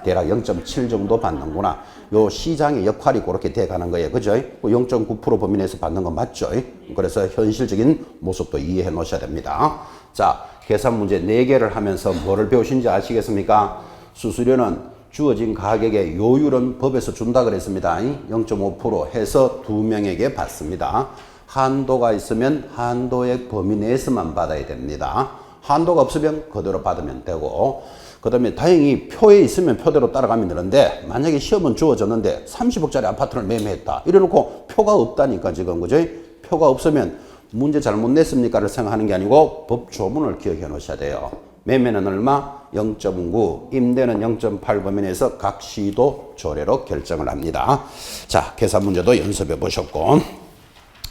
대략 0.7 정도 받는구나. 요 시장의 역할이 그렇게 돼 가는 거예요. 그죠? 0.9% 범위 내에서 받는 건 맞죠? 그래서 현실적인 모습도 이해해 놓으셔야 됩니다. 자, 계산 문제 4개를 하면서 뭐를 배우신지 아시겠습니까? 수수료는 주어진 가격의 요율은 법에서 준다 그랬습니다. 0.5% 해서 2명에게 받습니다. 한도가 있으면 한도의 범위 내에서만 받아야 됩니다. 한도가 없으면 그대로 받으면 되고, 그 다음에 다행히 표에 있으면 표대로 따라가면 되는데 만약에 시험은 주어졌는데 30억짜리 아파트를 매매했다 이래놓고 표가 없다니까 지금, 그죠? 표가 없으면 문제 잘못 냈습니까를 생각하는 게 아니고 법 조문을 기억해 놓으셔야 돼요. 매매는 얼마? 0.9, 임대는 0.8 범위 내에서 각 시도 조례로 결정을 합니다. 자, 계산 문제도 연습해 보셨고,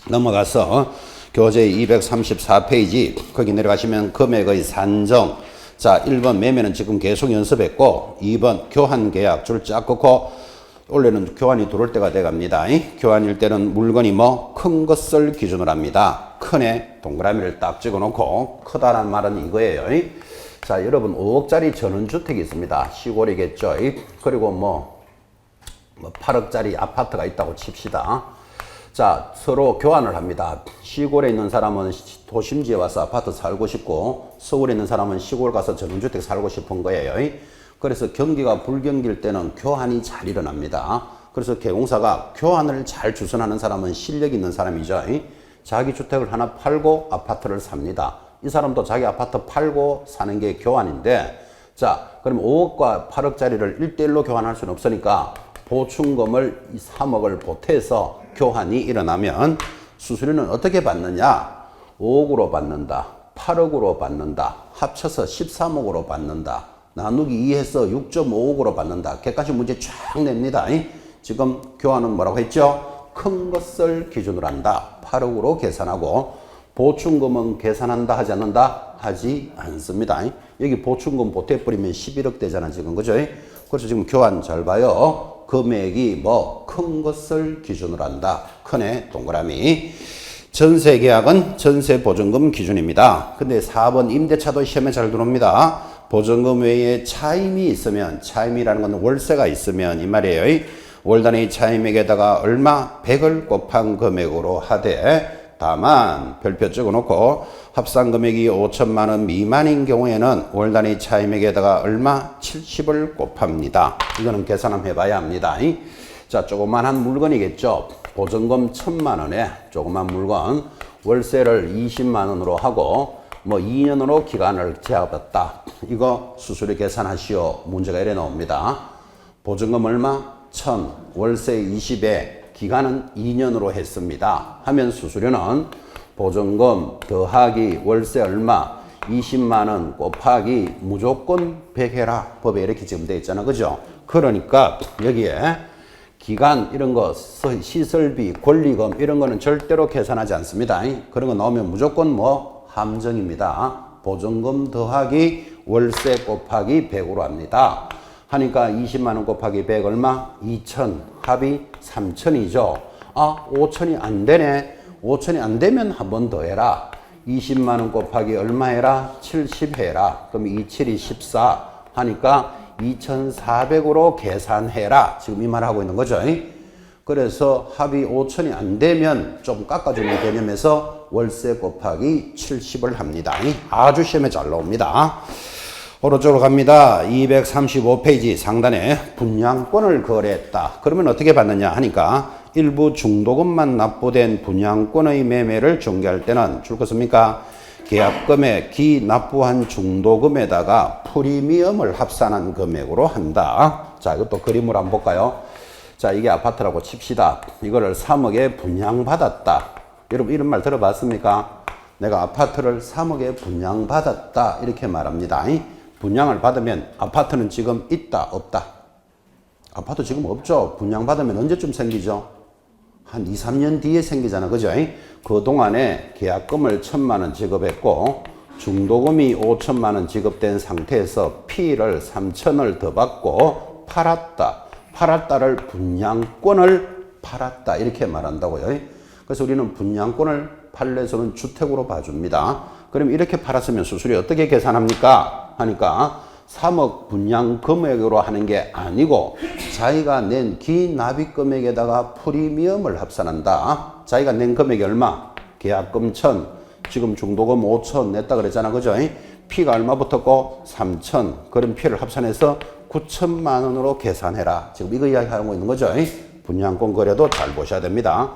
넘어가서 교재 234페이지 거기 내려가시면 금액의 산정. 자, 1번 매매는 지금 계속 연습했고, 2번 교환 계약 줄 쫙 긋고, 원래는 교환이 들어올 때가 돼 갑니다. 교환일 때는 물건이 큰 것을 기준으로 합니다. 큰에 동그라미를 딱 찍어 놓고, 크다란 말은 이거예요. 자, 여러분 5억짜리 전원주택이 있습니다. 시골이겠죠. 그리고 8억짜리 아파트가 있다고 칩시다. 자, 서로 교환을 합니다. 시골에 있는 사람은 도심지에 와서 아파트 살고 싶고, 서울에 있는 사람은 시골 가서 전원주택 살고 싶은 거예요. 그래서 경기가 불경기일 때는 교환이 잘 일어납니다. 그래서 개공사가 교환을 잘 주선하는 사람은 실력 있는 사람이죠. 자기 주택을 하나 팔고 아파트를 삽니다. 이 사람도 자기 아파트 팔고 사는 게 교환인데, 자, 그럼 5억과 8억짜리를 1대1로 교환할 수는 없으니까 보충금을 3억을 보태서 교환이 일어나면 수수료는 어떻게 받느냐? 5억으로 받는다. 8억으로 받는다. 합쳐서 13억으로 받는다. 나누기 2해서 6.5억으로 받는다. 객관식 문제 쫙 냅니다. 지금 교환은 뭐라고 했죠? 큰 것을 기준으로 한다. 8억으로 계산하고 보충금은 계산한다 하지 않는다? 하지 않습니다. 여기 보충금 보태버리면 11억 되잖아 지금 그죠? 그래서 지금 교환 잘 봐요. 금액이 뭐 큰 것을 기준으로 한다. 큰애 동그라미. 전세계약은 전세보증금 기준입니다. 근데 4번 임대차도 시험에 잘 들어옵니다. 보증금 외에 차임이 있으면, 차임이라는 건 월세가 있으면 이 말이에요. 월 단위 차임액에다가 얼마? 100을 곱한 금액으로 하되 다만 별표 찍어놓고 합산 금액이 5천만 원 미만인 경우에는 월 단위 차임액에다가 얼마? 70을 곱합니다. 이거는 계산 한번 해봐야 합니다. 자, 조그만한 물건이겠죠. 보증금 1,000만 원에 조그만 물건 월세를 20만 원으로 하고 뭐 2년으로 기간을 제압했다. 이거 수수료 계산하시오. 문제가 이래 나옵니다. 보증금 얼마? 1,000, 월세 20에 기간은 2년으로 했습니다. 하면 수수료는 보증금 더하기 월세 얼마? 20만 원 곱하기 무조건 100 해라. 법에 이렇게 지금 돼 있잖아. 그죠? 그러니까 여기에 기간 이런 거 시설비 권리금 이런 거는 절대로 계산하지 않습니다. 그런 거 나오면 무조건 뭐 함정입니다. 보증금 더하기 월세 곱하기 100으로 합니다. 하니까 20만 원 곱하기 100 얼마? 2천 합이 3천이죠. 아 5천이 안 되네. 5천이 안 되면 한 번 더 해라. 20만 원 곱하기 얼마 해라? 70 해라. 그럼 27이 14 하니까 2,400으로 계산해라. 지금 이 말 하고 있는 거죠. 그래서 합이 5천이 안 되면 좀 깎아주는 개념에서 월세 곱하기 70을 합니다. 아주 시험에 잘 나옵니다. 오른쪽으로 갑니다. 235페이지 상단에 분양권을 거래했다. 그러면 어떻게 받느냐 하니까 일부 중도금만 납부된 분양권의 매매를 중개할 때는 줄 것입니까? 계약금에 기납부한 중도금에다가 프리미엄을 합산한 금액으로 한다. 자, 이것도 그림으로 한번 볼까요? 자, 이게 아파트라고 칩시다. 이거를 3억에 분양받았다. 여러분 이런 말 들어봤습니까? 내가 아파트를 3억에 분양받았다. 이렇게 말합니다. 분양을 받으면 아파트는 지금 있다, 없다? 아파트 지금 없죠. 분양받으면 언제쯤 생기죠? 한 2, 3년 뒤에 생기잖아. 그죠? 그동안에 계약금을 1,000만 원 지급했고 중도금이 5천만 원 지급된 상태에서 P를 3천을 더 받고 팔았다. 팔았다를 분양권을 팔았다. 이렇게 말한다고요. 그래서 우리는 분양권을 판례에서는 주택으로 봐줍니다. 그럼 이렇게 팔았으면 수수료 어떻게 계산합니까? 하니까 3억 분양 금액으로 하는 게 아니고 자기가 낸 기납입 금액에다가 프리미엄을 합산한다. 자기가 낸 금액이 얼마? 계약금 1,000, 지금 중도금 5,000 냈다 그랬잖아. 그죠? P가 얼마 붙었고? 3,000. 그럼 P를 합산해서 9천만 원으로 계산해라. 지금 이거 이야기하고 있는 거죠. 분양권 거래도 잘 보셔야 됩니다.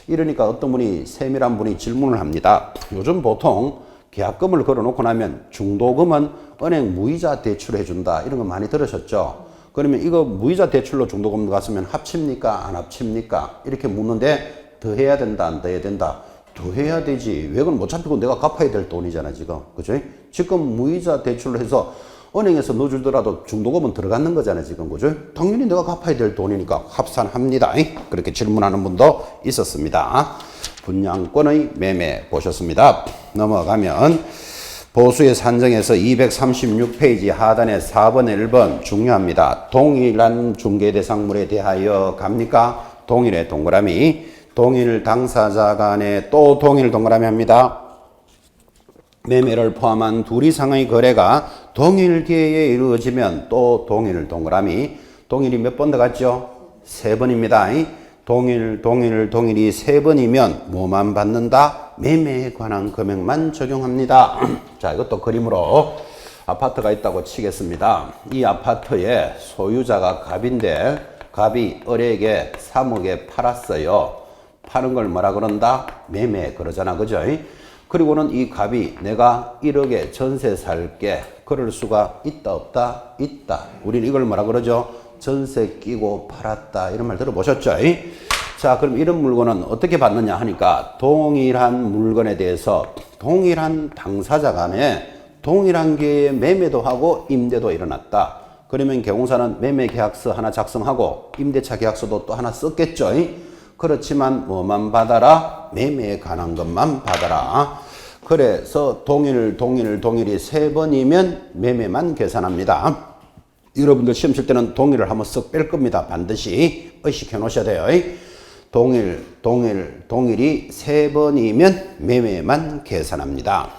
이러니까 어떤 분이 세밀한 분이 질문을 합니다. 요즘 보통 계약금을 걸어놓고 나면 중도금은 은행 무이자 대출해 준다. 이런 거 많이 들으셨죠? 그러면 이거 무이자 대출로 중도금 갔으면 합칩니까? 안 합칩니까? 이렇게 묻는데 더 해야 된다, 안 더 해야 된다? 더 해야 되지. 왜 그럼 어차피 내가 갚아야 될 돈이잖아, 지금. 그죠? 지금 무이자 대출로 해서 은행에서 넣어주더라도 중도금은 들어가는 거잖아요, 지금. 그죠? 당연히 내가 갚아야 될 돈이니까 합산합니다. 그렇게 질문하는 분도 있었습니다. 분양권의 매매 보셨습니다. 넘어가면 보수의 산정에서 236페이지 하단에 4번에 1번 중요합니다. 동일한 중개대상물에 대하여 갑니까? 동일의 동그라미. 동일 당사자 간에 또 동일 동그라미 합니다. 매매를 포함한 둘 이상의 거래가 동일 기회에 이루어지면 또 동일 동그라미. 동일이 몇 번 더 갔죠? 3번입니다. 동일이 3번이면 뭐만 받는다? 매매에 관한 금액만 적용합니다. 자, 이것도 그림으로 아파트가 있다고 치겠습니다. 이 아파트의 소유자가 갑인데 갑이 을에게 3억에 팔았어요. 파는 걸 뭐라 그런다? 매매 그러잖아. 그죠? 그리고는 이 갑이 내가 1억에 전세 살게 그럴 수가 있다 없다? 있다. 우리는 이걸 뭐라 그러죠? 전세 끼고 팔았다. 이런 말 들어보셨죠? 자, 그럼 이런 물건은 어떻게 받느냐 하니까 동일한 물건에 대해서 동일한 당사자 간에 동일한 기회에 매매도 하고 임대도 일어났다. 그러면 개공사는 매매 계약서 하나 작성하고 임대차 계약서도 또 하나 썼겠죠. 그렇지만 뭐만 받아라? 매매에 관한 것만 받아라. 그래서 동일이 3번이면 매매만 계산합니다. 여러분들 시험 칠 때는 동일을 한번 쓱 뺄 겁니다. 반드시 의식해 놓으셔야 돼요. 동일이 3번이면 매매만 계산합니다.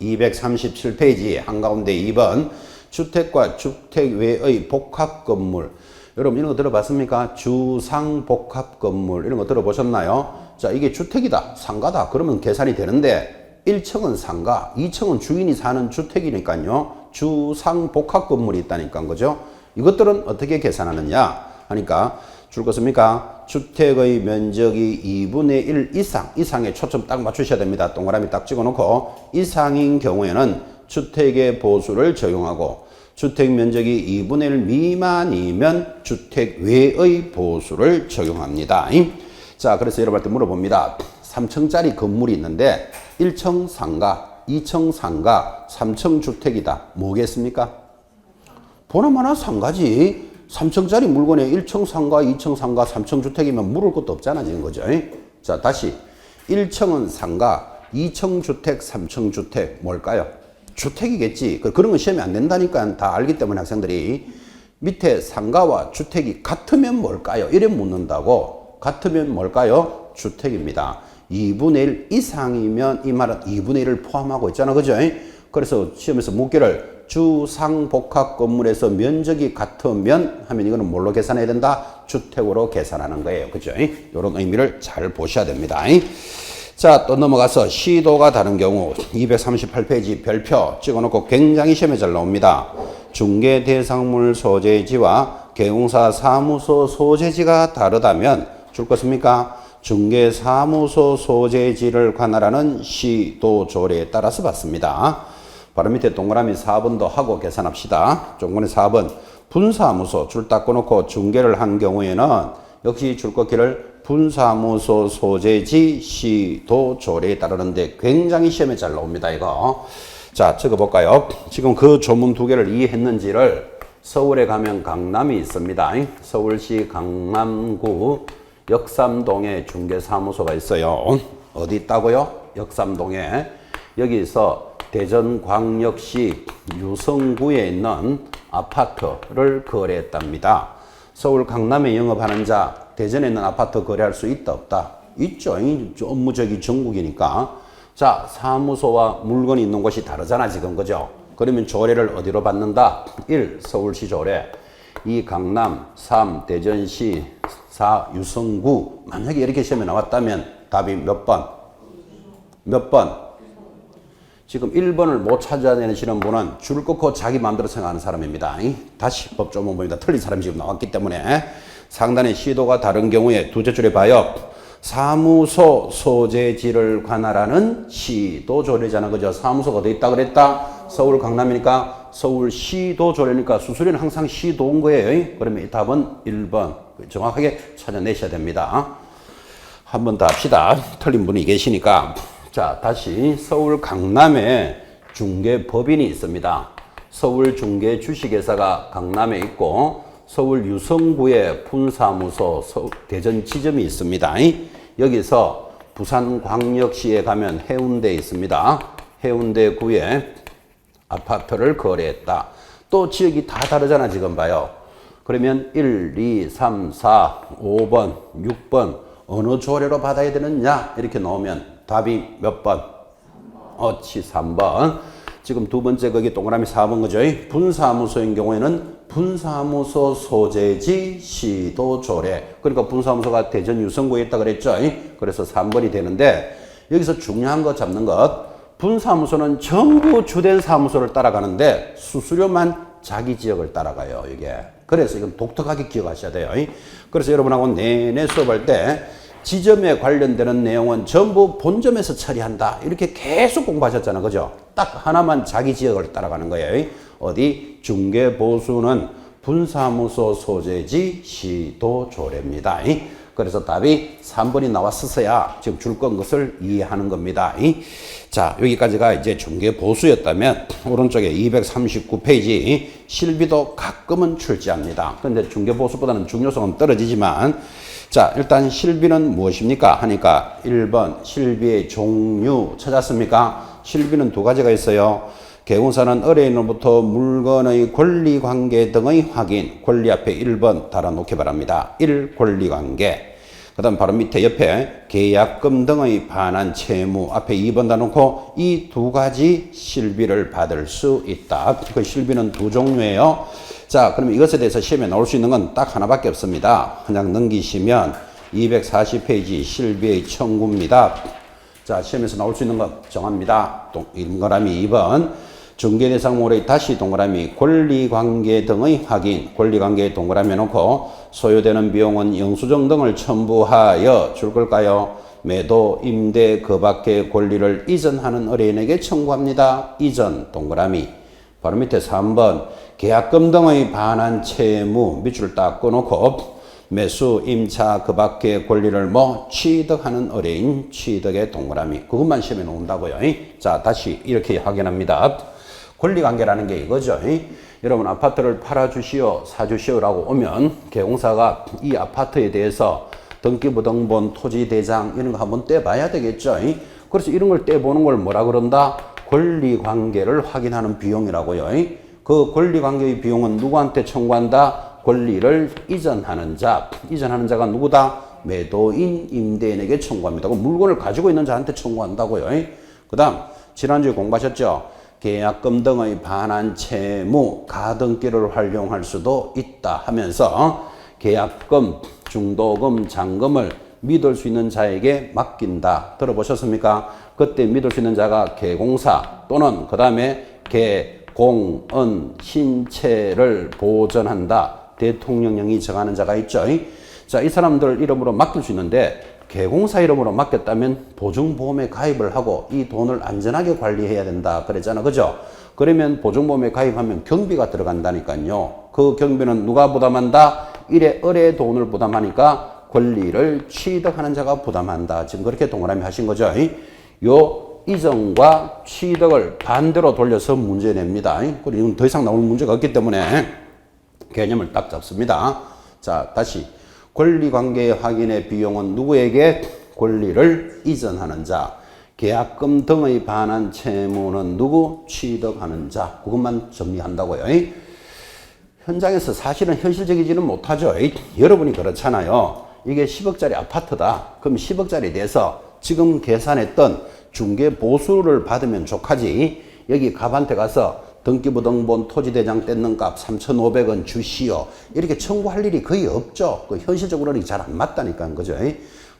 237페이지 한가운데 2번 주택과 주택 외의 복합 건물. 여러분 이런 거 들어봤습니까? 주상 복합 건물 이런 거 들어보셨나요? 자, 이게 주택이다, 상가다. 그러면 계산이 되는데 1층은 상가, 2층은 주인이 사는 주택이니까요. 주상 복합 건물이 있다니까 그죠? 이것들은 어떻게 계산하느냐 하니까 줄 것입니까? 주택의 면적이 2분의 1 이상에 초점 딱 맞추셔야 됩니다. 동그라미 딱 찍어놓고 이상인 경우에는 주택의 보수를 적용하고 주택 면적이 2분의 1 미만이면 주택 외의 보수를 적용합니다. 자, 그래서 여러분한테 물어봅니다. 3층짜리 건물이 있는데 1층 상가, 2층 상가, 3층 주택이다. 뭐겠습니까? 보나마나 상가지. 3층짜리 물건에 1층 상가, 2층 상가, 3층 주택이면 물을 것도 없잖아 지금 거죠. 자, 다시 1층은 상가, 2층 주택, 3층 주택 뭘까요? 주택이겠지. 그런 건 시험에 안 된다니까 다 알기 때문에 학생들이 밑에 상가와 주택이 같으면 뭘까요? 이래 묻는다고. 같으면 뭘까요? 주택입니다. 2분의 1 이상이면 이 말은 2분의 1을 포함하고 있잖아 그죠? 그래서 시험에서 묻기를 주상복합 건물에서 면적이 같으면 하면 이거는 뭘로 계산해야 된다? 주택으로 계산하는 거예요. 그죠? 이런 의미를 잘 보셔야 됩니다. 자, 또 넘어가서 시도가 다른 경우 238페이지 별표 찍어놓고 굉장히 시험에 잘 나옵니다. 중개 대상물 소재지와 개공사 사무소 소재지가 다르다면 줄 것입니까? 중개 사무소 소재지를 관할하는 시도 조례에 따라서 받습니다. 바로 밑에 동그라미 4번도 하고 계산합시다. 조건의 4번 분사무소 줄 닦아놓고 중개를 한 경우에는 역시 줄 긋기를 분사무소 소재지 시도 조례에 따르는데 굉장히 시험에 잘 나옵니다. 이거 자 적어볼까요? 지금 그 조문 두 개를 이해했는지를 서울에 가면 강남이 있습니다. 서울시 강남구 역삼동에 중개사무소가 있어요. 어디 있다고요? 역삼동에. 여기서 대전광역시 유성구에 있는 아파트를 거래했답니다. 서울 강남에 영업하는 자 대전에 있는 아파트 거래할 수 있다 없다? 있죠. 업무적이 전국이니까. 자, 사무소와 물건이 있는 곳이 다르잖아 지금 그죠? 그러면 조례를 어디로 받는다? 1. 서울시 조례, 2. 강남, 3. 대전시, 4. 유성구. 만약에 이렇게 시험에 나왔다면 답이 몇 번? 몇 번? 지금 1번을 못 찾아내시는 분은 줄을 긋고 자기 마음대로 생각하는 사람입니다. 다시 법조문 봅니다. 틀린 사람이 지금 나왔기 때문에 상단의 시도가 다른 경우에 두째 줄에 봐요. 사무소 소재지를 관할하는 시도 조례잖아. 그죠? 사무소가 어디 있다 그랬다? 서울 강남이니까 서울시도 조례니까 수수료는 항상 시도인 거예요. 그러면 이 답은 1번. 정확하게 찾아내셔야 됩니다. 한 번 더 합시다. 틀린 분이 계시니까. 자, 다시 서울 강남에 중개법인이 있습니다. 서울 중개 주식회사가 강남에 있고 서울 유성구에 분사무소 대전 지점이 있습니다. 여기서 부산광역시에 가면 해운대에 있습니다. 해운대구에 아파트를 거래했다. 또 지역이 다 다르잖아 지금 봐요. 그러면 1, 2, 3, 4, 5번, 6번 어느 조례로 받아야 되느냐 이렇게 나오면 답이 몇 번? 3번. 지금 두 번째 거기 동그라미 4번 거죠. 분사무소인 경우에는 분사무소 소재지 시도 조례. 그러니까 분사무소가 대전 유성구에 있다 그랬죠. 그래서 3번이 되는데 여기서 중요한 거 잡는 것. 분사무소는 전부 주된 사무소를 따라가는데 수수료만 자기 지역을 따라가요. 이게. 그래서 이건 독특하게 기억하셔야 돼요. 그래서 여러분하고 내내 수업할 때 지점에 관련되는 내용은 전부 본점에서 처리한다. 이렇게 계속 공부하셨잖아. 그죠? 딱 하나만 자기 지역을 따라가는 거예요. 어디? 중개보수는 분사무소 소재지 시도조례입니다. 그래서 답이 3번이 나왔었어야 지금 줄 건 것을 이해하는 겁니다. 자, 여기까지가 이제 중개보수였다면 오른쪽에 239페이지 실비도 가끔은 출제합니다. 근데 중개보수보다는 중요성은 떨어지지만 자, 일단 실비는 무엇입니까? 하니까 1번 실비의 종류 찾았습니까? 실비는 두 가지가 있어요. 개공사는 의뢰인으로부터 물건의 권리관계 등의 확인, 권리 앞에 1번 달아놓기 바랍니다. 1. 권리관계. 그 다음 바로 밑에 옆에 계약금 등의 반환 채무 앞에 2번 달아놓고 이 두 가지 실비를 받을 수 있다. 그 실비는 두 종류예요. 자, 그러면 이것에 대해서 시험에 나올 수 있는 건 딱 하나밖에 없습니다. 그냥 넘기시면 240페이지 실비의 청구입니다. 자, 시험에서 나올 수 있는 것 정합니다. 동그라미 2번. 중개대상물의 다시 동그라미 권리관계 등의 확인, 권리관계에 동그라미 놓고 소요되는 비용은 영수증 등을 첨부하여 줄 걸까요? 매도, 임대, 그 밖의 권리를 이전하는 의뢰인에게 청구합니다. 이전 동그라미. 바로 밑에 3번 계약금 등의 반환 채무 밑줄 딱 꺼놓고 매수, 임차, 그 밖의 권리를 취득하는 의뢰인 취득의 동그라미. 그것만 시험에 나온다고요. 자, 다시 이렇게 확인합니다. 권리관계라는 게 이거죠. 여러분 아파트를 팔아주시오, 사주시오라고 오면 개공사가 이 아파트에 대해서 등기부등본, 토지대장 이런 거 한번 떼봐야 되겠죠. 그래서 이런 걸 떼보는 걸 뭐라 그런다? 권리관계를 확인하는 비용이라고요. 그 권리관계의 비용은 누구한테 청구한다? 권리를 이전하는 자. 이전하는 자가 누구다? 매도인, 임대인에게 청구합니다. 그 물건을 가지고 있는 자한테 청구한다고요. 그 다음 지난주에 공부하셨죠? 계약금 등의 반환 채무, 가등기를 활용할 수도 있다 하면서 계약금, 중도금, 잔금을 믿을 수 있는 자에게 맡긴다. 들어보셨습니까? 그때 믿을 수 있는 자가 개공사 또는 그 다음에 개공은 신체를 보전한다. 대통령령이 정하는 자가 있죠. 자, 이 사람들 이름으로 맡길 수 있는데 개공사 이름으로 맡겼다면 보증보험에 가입을 하고 이 돈을 안전하게 관리해야 된다 그랬잖아. 그죠? 그러면 보증보험에 가입하면 경비가 들어간다니까요. 그 경비는 누가 부담한다? 일의 의뢰의 돈을 부담하니까 권리를 취득하는 자가 부담한다. 지금 그렇게 동그라미 하신 거죠. 요 이전과 취득을 반대로 돌려서 문제 냅니다. 그리고 이건 더 이상 나올 문제가 없기 때문에 개념을 딱 잡습니다. 자, 다시. 권리관계 확인의 비용은 누구에게? 권리를 이전하는 자. 계약금 등의 반환 채무는 누구? 취득하는 자. 그것만 정리한다고요. 현장에서 사실은 현실적이지는 못하죠. 여러분이 그렇잖아요. 이게 10억짜리 아파트다. 그럼 10억짜리에 대해서 지금 계산했던 중개보수를 받으면 족하지. 여기 갑한테 가서 등기부등본 토지대장 떼는 값 3,500원 주시오. 이렇게 청구할 일이 거의 없죠. 현실적으로는 잘 안 맞다니까. 그죠?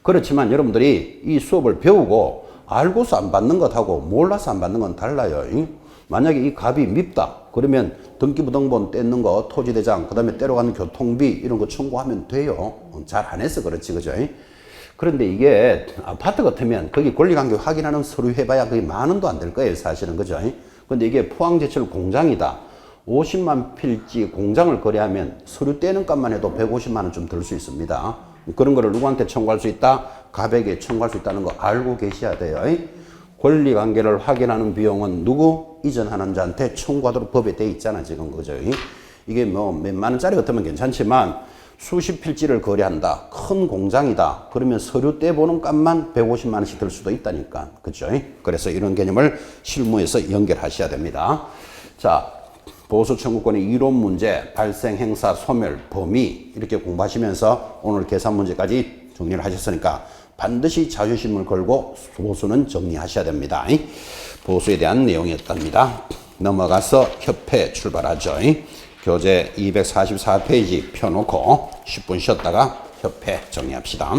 그렇지만 여러분들이 이 수업을 배우고 알고서 안 받는 것하고 몰라서 안 받는 건 달라요. 만약에 이 값이 밉다. 그러면 등기부등본 떼는 거, 토지대장, 그 다음에 떼러가는 교통비 이런 거 청구하면 돼요. 잘 안 해서 그렇지. 그죠? 그런데 이게 아파트 같으면 거기 권리관계 확인하는 서류 해봐야 거의 10,000원도 안 될 거예요. 사실은. 그죠? 근데 이게 포항제철 공장이다. 50만 필지 공장을 거래하면 서류 떼는 값만 해도 150만 원 좀 들 수 있습니다. 그런 거를 누구한테 청구할 수 있다? 갑에게 청구할 수 있다는 거 알고 계셔야 돼요. 권리관계를 확인하는 비용은 누구? 이전하는 자한테 청구하도록 법에 돼 있잖아. 지금. 그죠? 이게 몇만 원짜리 같으면 괜찮지만 수십 필지를 거래한다. 큰 공장이다. 그러면 서류 떼보는 값만 150만 원씩 들 수도 있다니까. 그죠? 그래서 이런 개념을 실무에서 연결하셔야 됩니다. 자, 보수 청구권의 이론 문제, 발생 행사, 소멸, 범위 이렇게 공부하시면서 오늘 계산 문제까지 정리를 하셨으니까 반드시 자존심을 걸고 보수는 정리하셔야 됩니다. 보수에 대한 내용이었답니다. 넘어가서 협회 출발하죠. 교재 244페이지 펴놓고 10분 쉬었다가 협회 정리합시다.